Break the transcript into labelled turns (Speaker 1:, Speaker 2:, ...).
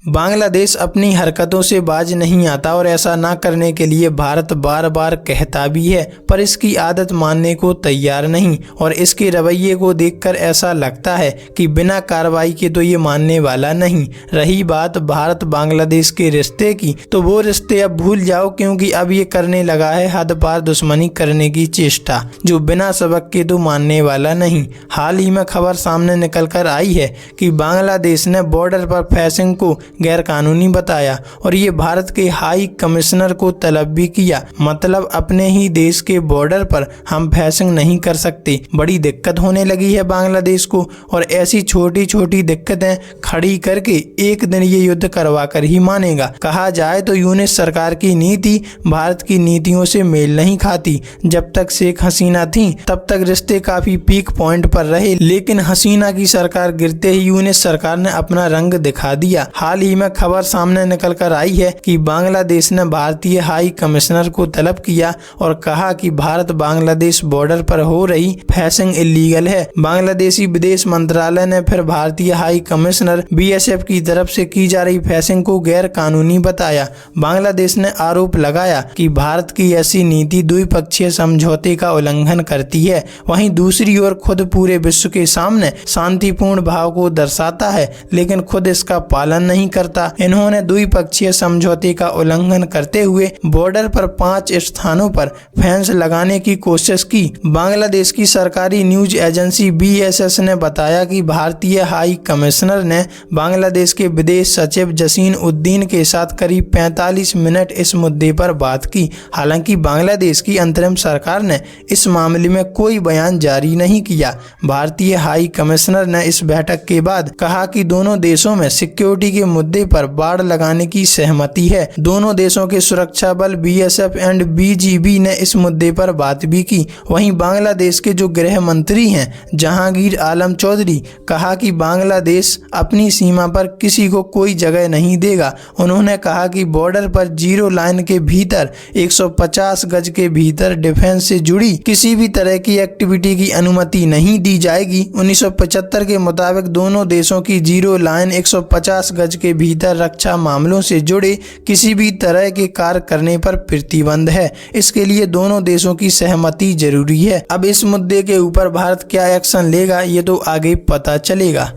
Speaker 1: बांग्लादेश अपनी हरकतों से बाज नहीं आता और ऐसा ना करने के लिए भारत बार बार कहता भी है, पर इसकी आदत मानने को तैयार नहीं। और इसके रवैये को देखकर ऐसा लगता है कि बिना कार्रवाई के तो ये मानने वाला नहीं। रही बात भारत बांग्लादेश के रिश्ते की, तो वो रिश्ते अब भूल जाओ, क्योंकि अब ये करने लगा है हद पार दुश्मनी करने की चेष्टा, जो बिना सबक के तो मानने वाला नहीं। हाल ही में खबर सामने निकल कर आई है कि बांग्लादेश ने बॉर्डर पर फेंसिंग को गैरकानूनी बताया और ये भारत के हाई कमिश्नर को तलब भी किया। मतलब अपने ही देश के बॉर्डर पर हम फेंसिंग नहीं कर सकते। बड़ी दिक्कत होने लगी है बांग्लादेश को, और ऐसी छोटी छोटी दिक्कतें खड़ी करके एक दिन ये युद्ध करवा कर ही मानेगा। कहा जाए तो यूनिस सरकार की नीति भारत की नीतियों से मेल नहीं खाती। जब तक शेख हसीना थी तब तक रिश्ते काफी पीक पॉइंट पर रहे, लेकिन हसीना की सरकार गिरते ही यूनिस सरकार ने अपना रंग दिखा दिया। हाल ही में खबर सामने निकल कर आई है कि बांग्लादेश ने भारतीय हाई कमिश्नर को तलब किया और कहा कि भारत बांग्लादेश बॉर्डर पर हो रही फेंसिंग इलीगल है। बांग्लादेशी विदेश मंत्रालय ने फिर भारतीय हाई कमिश्नर बीएसएफ की तरफ से की जा रही फेंसिंग को गैर कानूनी बताया। बांग्लादेश ने आरोप लगाया कि भारत की ऐसी नीति द्विपक्षीय समझौते का उल्लंघन करती है, वहीं दूसरी ओर खुद पूरे विश्व के सामने शांतिपूर्ण भाव को दर्शाता है, लेकिन खुद इसका पालन नहीं करता। इन्होंने द्विपक्षीय समझौते का उल्लंघन करते हुए बॉर्डर पर 5 स्थानों पर फेंस लगाने की कोशिश की। बांग्लादेश की सरकारी न्यूज एजेंसी बीएसएस ने बताया कि भारतीय हाई कमिश्नर ने बांग्लादेश के विदेश सचिव जसीन उद्दीन के साथ करीब 45 मिनट इस मुद्दे पर बात की। हालांकि बांग्लादेश की अंतरिम सरकार ने इस मामले में कोई बयान जारी नहीं किया। भारतीय हाई कमिश्नर ने इस बैठक के बाद कहा कि दोनों देशों में सिक्योरिटी के मुद्दे पर बाड़ लगाने की सहमति है। दोनों देशों के सुरक्षा बल बीएसएफ एंड बीजीबी ने इस मुद्दे पर बात भी की। वहीं बांग्लादेश के जो गृह मंत्री हैं जहांगीर आलम चौधरी कहा कि बांग्लादेश अपनी सीमा पर किसी को कोई जगह नहीं देगा। उन्होंने कहा कि बॉर्डर पर जीरो लाइन के भीतर 150 गज के भीतर डिफेंस से जुड़ी किसी भी तरह की एक्टिविटी की अनुमति नहीं दी जाएगी। 1975 के मुताबिक दोनों देशों की जीरो लाइन 150 गज के भीतर रक्षा मामलों से जुड़े किसी भी तरह के कार्य करने पर प्रतिबंध है। इसके लिए दोनों देशों की सहमति जरूरी है। अब इस मुद्दे के ऊपर भारत क्या एक्शन लेगा, ये तो आगे पता चलेगा।